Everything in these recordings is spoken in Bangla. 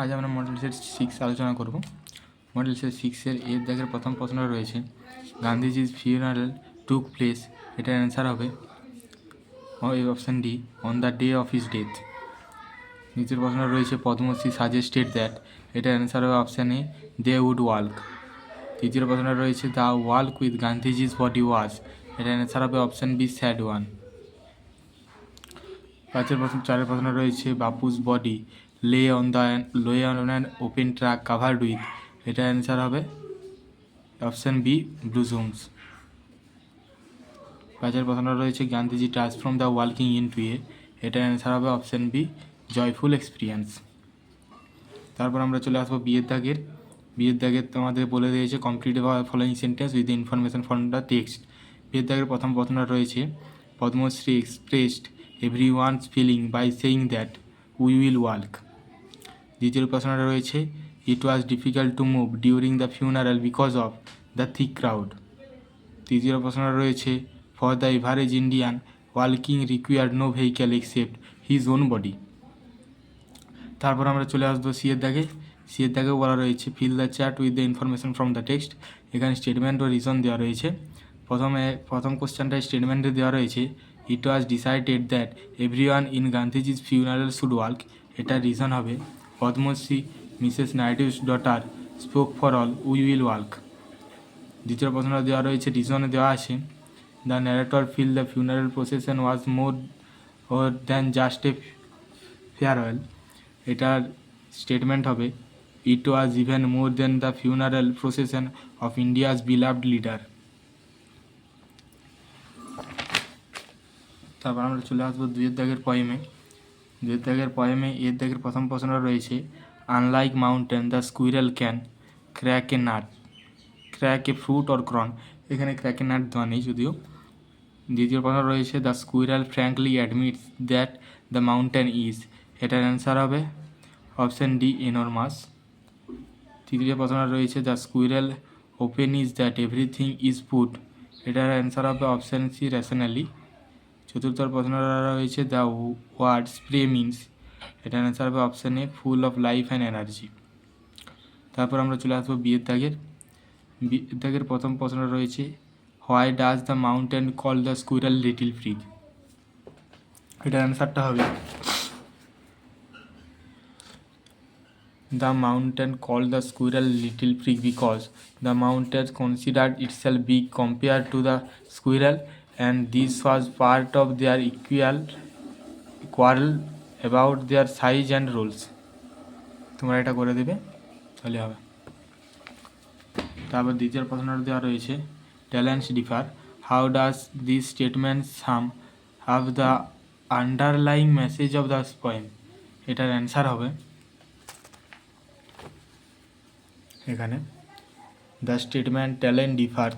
আজ আমরা মডেল সেট 6 আলোচনা করব। মডেল সেট 6-এর এর দাগের প্রথম প্রশ্ন রয়েছে গান্ধীজির ফিউনারাল টুক প্লেস, এটার অ্যান্সার হবে option D, on the day of his death. দ্বিতীয় প্রশ্ন রয়েছে পদ্মশ্রী সাজেস্টেড দ্যাট, এটার অ্যান্সার হবে option A, they would walk. তৃতীয় প্রশ্ন রয়েছে the walk with Gandhiji's body was, এটার অ্যান্সার হবে অপশান বি, স্যাড ওয়ান। চারের প্রশ্ন রয়েছে Bapu's body lay on an open truck covered with, এটার অ্যান্সার হবে অপশান বি, ব্লুজুমস। পাঁচের প্রশ্ন রয়েছে Gandhiji transform the working into a, এটার অ্যান্সার হবে অপশান বি, জয়ফুল এক্সপিরিয়েন্স। তারপর আমরা চলে আসবো বিয়ের দাগের তোমাদের বলে দিয়েছে complete following sentence with information from the text. বিয়ের দাগের প্রথম প্রশ্ন রয়েছে Padmashri expressed everyone's feeling by saying that we will work. দ্বিতীয় প্রশ্নটা রয়েছে it was difficult to move during the funeral because of the thick crowd. তৃতীয় প্রশ্নটা রয়েছে for the average Indian working required no vehicle except his own body. তারপর আমরা চলে আসবো সিয়ের দাগেও বলা রয়েছে fill the chat with the information from the text. এখানে স্টেটমেন্ট ও রিজন দেওয়া রয়েছে। প্রথম কোশ্চেনটায় স্টেটমেন্টে দেওয়া রয়েছে it was decided that everyone in Gandhiji's funeral should work, এটার রিজন হবে Padmashri Mrs Naidu's daughter spoke for all we will work. দ্বিতীয় প্রশ্নটা দেওয়া রয়েছে রিজনে দেওয়া আছে the narrator feel the funeral procession was more than just a farewell, এটার স্টেটমেন্ট হবে it was even more than the funeral procession of India's beloved leader. তারপর আমরা চলে আসবো দুয়ের দাগের পয়েমে এর দাগের প্রথম প্রশ্নটা রয়েছে unlike mountain the squirrel can crack a fruit or crone, এখানে ক্র্যাক এ নাট দেওয়া নেই যদিও। দ্বিতীয় প্রশ্ন রয়েছে the squirrel frankly admits that the mountain is, এটার অ্যান্সার হবে অপশান ডি, এনরমাস। তৃতীয় প্রশ্ন রয়েছে the squirrel open is that everything is food, এটার অ্যান্সার হবে অপশান সি, রেশনালি। চতুর্থ প্রশ্নটা রয়েছে দ্য ওয়ার্ড স্প্রে মিনস, এটার অ্যান্সার হবে option A, full of life and energy. তারপর আমরা চলে আসবো বিয়ের দাগের প্রথম প্রশ্নটা রয়েছে why does the mountain call the squirrel little ফ্রিগ, এটার অ্যান্সারটা হবে the mountain call the squirrel little prig because the mountain considered itself big compare to the squirrel and this was part of their quarrel about their size and rules। তোমরা এটা করে দেবে তাহলে হবে। তারপর দ্বিতীয় প্রশ্নটা দেওয়া রয়েছে talents differ, how does this statement some have the underlying message of the poem, এটার অ্যান্সার হবে এখানে the statement talent differs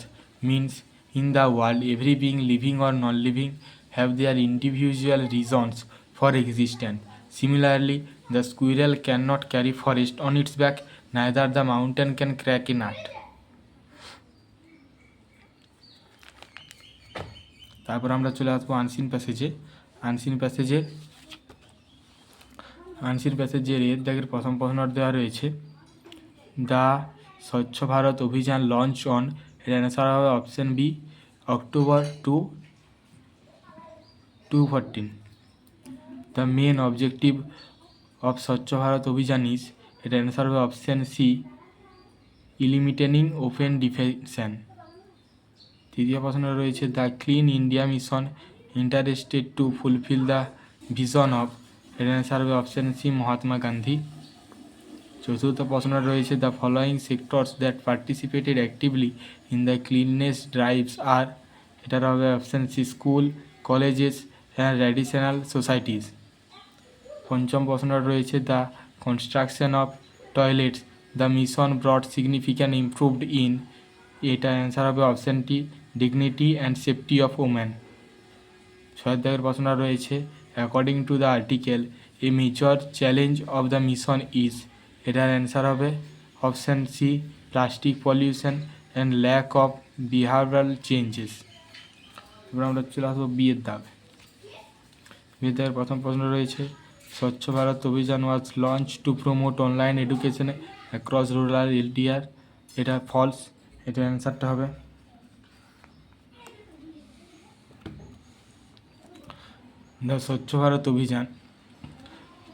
means in the world every being living or non-living have their individual reasons for existence. Similarly, the squirrel cannot carry forest on its back, neither the mountain can crack a nut. তারপর আমরা চলে আসবো আনসিন প্যাসেজের এর দাগের প্রথম প্রশ্ন দেওয়া রয়েছে দ্য স্বচ্ছ ভারত অভিযান লঞ্চ অন, এর অ্যান্সার হবে option B, October 2014। The main objective of Swachh Bharat Abhiyan is, এর অ্যান্সার হবে option C, eliminating open defecation। তৃতীয় প্রশ্ন রয়েছে the clean India mission interested to fulfil the vision of, এর অ্যান্সার হবে অপশান সি, মহাত্মা গান্ধী। চতুর্থ প্রশ্ন রয়েছে the following sectors that participated actively in the cleanness drives are, এটার হবে option C, school, colleges and traditional societies. পঞ্চম প্রশ্ন রয়েছে the construction of toilets the mission broad significant improved in, এটার অ্যান্সার হবে option T, dignity and safety of women. ছয়ের দাগের প্রশ্ন রয়েছে according to the article a major challenge of the mission is, এটার অ্যান্সার হবে option C, plastic pollution and lack of behavioural changes. এবার আমরা চলে আসবো বিয়ের দাগের প্রথম প্রশ্ন রয়েছে স্বচ্ছ Bharat Abhiyan was launch to promote online education across rural ইন্ডিয়ার, এটা ফলস, এটা অ্যান্সারটা হবে। দ্য স্বচ্ছ ভারত অভিযান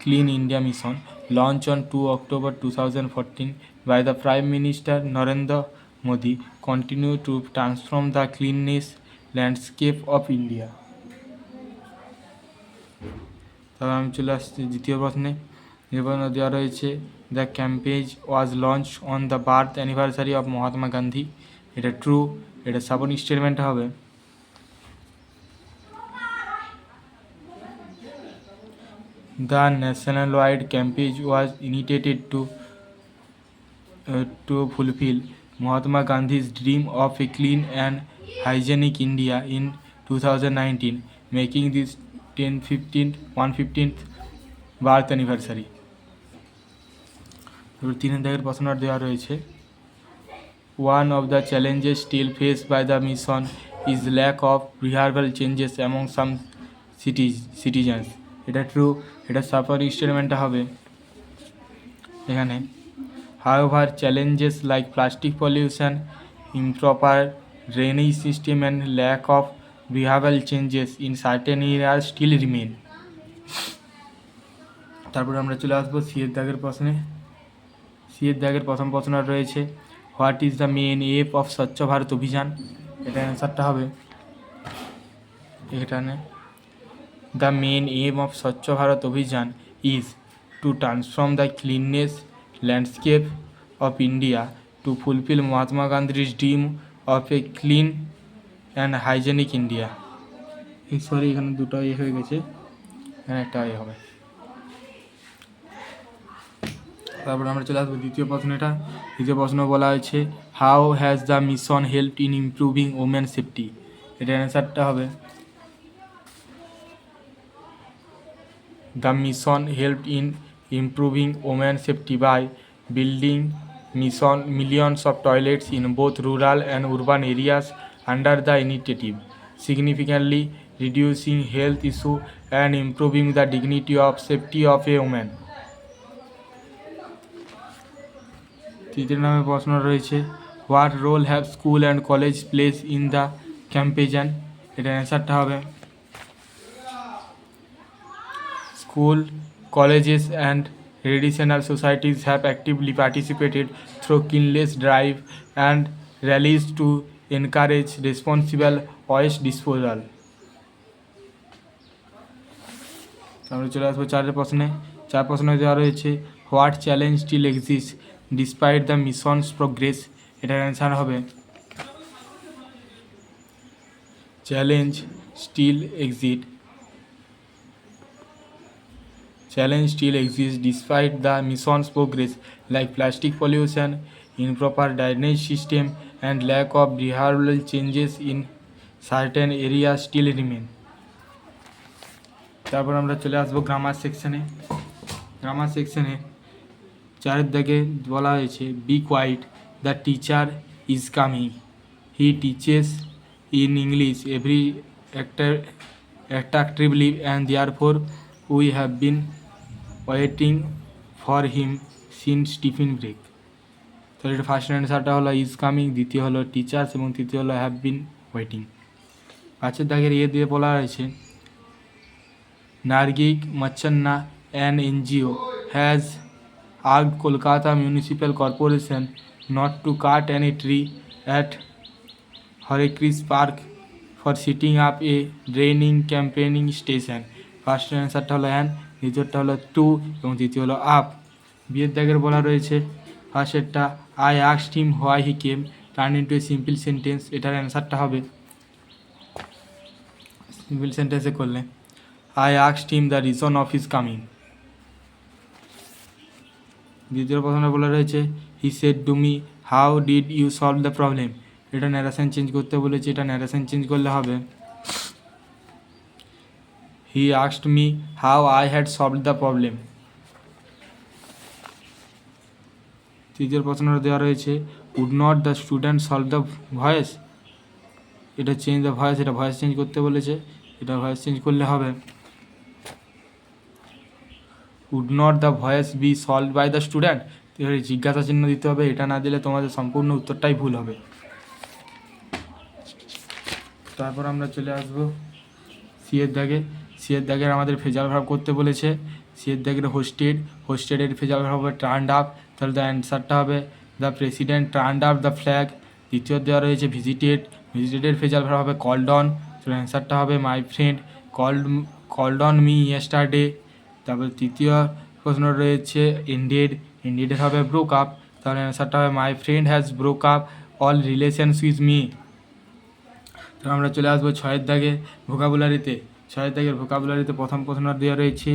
Clean India Mission, launched on 2 October 2014 by the Prime Minister Narendra Modi, continue to transform the cleanness landscape of India. তবে আমি চলে আসছি দ্বিতীয় প্রশ্নে। নিবন্ধ দেওয়া রয়েছে the campaign was launch on the birth anniversary of Mahatma Gandhi, এটা ট্রু, এটা সাবন স্টেটমেন্ট হবে। The nationwide campaign was initiated to fulfill Mahatma Gandhi's dream of a clean and hygienic India in 2019, making this 115th birth anniversary. তিনের দাগের প্রশ্নটা দেওয়া রয়েছে one of the challenges still faced by the mission is lack of behavioral changes among some citizens, এটা ট্রু, এটা সাপোর্ট স্টেটমেন্টটা হবে এখানে। however challenges like plastic pollution, improper drainage system and lack of behavioral changes in certain areas still remain. তারপর আমরা চলে আসবো সিয়ের দাগের প্রশ্নে। সিয়ের দাগের প্রথম প্রশ্নটা রয়েছে what is the main aim of স্বচ্ছ ভারত অভিযান, এটা অ্যান্সারটা হবে এখানে The main aim of Swachh Bharat Abhijan is to transform the cleanliness landscape of India to fulfill Mahatma Gandhi's dream of a clean and hygienic India. Sorry এখানে দুটো হয়ে গেছে, এখানে একটা হবে। তারপর আমরা চলে আসবো দ্বিতীয় প্রশ্নটা। দ্বিতীয় প্রশ্ন বলা হয়েছে how has the mission help in improving women safety, এটা অ্যান্সারটা হবে The mission helped in improving women's safety by building millions of toilets in both rural and urban areas under the initiative, significantly reducing health issues and improving the dignity of safety of a woman. তৃতীয় নম্বর প্রশ্ন রয়েছে what role have school and college plays in the campaign, এটা অ্যান্সারটা হবে School, colleges and traditional societies have actively participated through cleanliness drive and rallies to encourage responsible waste disposal. আমরা চলে আসবো চারের প্রশ্নে। চার প্রশ্নে দেওয়া রয়েছে what challenge still exist despite the mission's progress, এটার অ্যান্সার হবে challenge still exists despite the mission's progress, like plastic pollution, improper drainage system, and lack of behavioral changes in certain areas still remain. তারপর আমরা চলে আসবো গ্রামার সেকশনে। গ্রামার সেকশনে চারের দিকে বলা হয়েছে be quiet, the teacher is coming, he teaches in English every attractively and therefore we have been waiting for him since tiffin break. তাহলে এটা ফার্স্ট অ্যান্সারটা হলো ইজ কামিং, দ্বিতীয় হলো টিচার্স এবং তৃতীয় হলো হ্যাভ বিন ওয়েটিং। পাঁচের দাগের দিয়ে বলা হয়েছে নার্গিক মচ্ছন্না an NGO has urged Kolkata municipal corporation not to cut any tree at হরেক্রিস park for sitting up a draining campaigning station. First অ্যান্সারটা হলো অ্যান, দ্বিতীয়টা হলো টু এবং তৃতীয় হলো আপ। বিয়ের দাগের বলা রয়েছে ফার্স্টেরটা I asked him why he came turn into a simple sentence, এটার অ্যান্সারটা হবে সিম্পল সেন্টেন্সে করলে I asked him the reason of his coming. দ্বিতীয় প্রশ্নটা বলা রয়েছে he said to me how did you solve the problem, এটা ন্যারেশন চেঞ্জ করতে বলেছে, এটা ন্যারেশন চেঞ্জ করলে হবে He asked me how I had solved the problem. তৃতীয় প্রশ্নটা দেওয়া রয়েছে would not the student solve the voice, এটা চেঞ্জ দ্য ভয়েস, এটা ভয়েস চেঞ্জ করতে বলেছে, এটা ভয়েস চেঞ্জ করলে হবে would not the voice be solve by the student, জিজ্ঞাসা চিহ্ন দিতে হবে, এটা না দিলে তোমাদের সম্পূর্ণ উত্তরটাই ভুল হবে। তারপর আমরা চলে আসবো সিয়ের দাগে। সিয়ের দাগের আমাদের ফেজাল ভার্ব করতে বলেছে। সিয়ের দাগের হোস্টেডের ফেজাল ভার্ব হবে টার্নড আপ, তাহলে দ্য অ্যান্সারটা হবে the president turned up the flag. দ্বিতীয় দেওয়া রয়েছে ভিজিটেডের ফেজাল ভার্ব হবে কল্ড অন, তাহলে অ্যান্সারটা হবে my friend called on me yesterday. তারপর তৃতীয় প্রশ্ন রয়েছে ইন্ডেডের হবে ব্রোক আপ, তাহলে অ্যান্সারটা হবে my friend has broke up all relations with me. তো আমরা চলে আসবো ছয়ের দাগে ভোকাবুলারিতে। ছয়ের দাগের ভোকাবুলারিতে প্রথম প্রশ্ন দেওয়া রয়েছে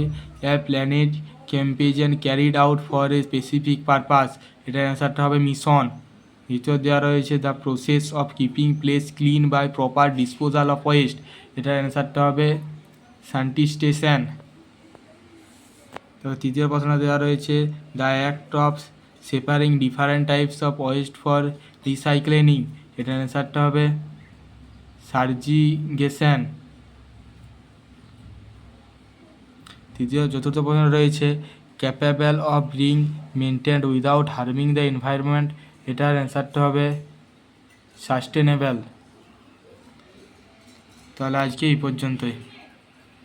a planet campaign carried out for a specific purpose, এটার অ্যান্সারটা হবে মিশন। দ্বিতীয় দেওয়া রয়েছে the process of keeping place clean by proper disposal of waste, এটার অ্যান্সারটা হবে স্যানিটেশন। তো তৃতীয় প্রশ্ন দেওয়া রয়েছে the act of separating different types of waste for recycling, এটার অ্যান্সারটা হবে সার্জিগেশন। চতুর্থ প্রশ্ন রয়েছে capable of being maintained without harming the environment, এটার অ্যান্সারটা হবে সাস্টেনেবল। তাহলে আজকে এই পর্যন্তই।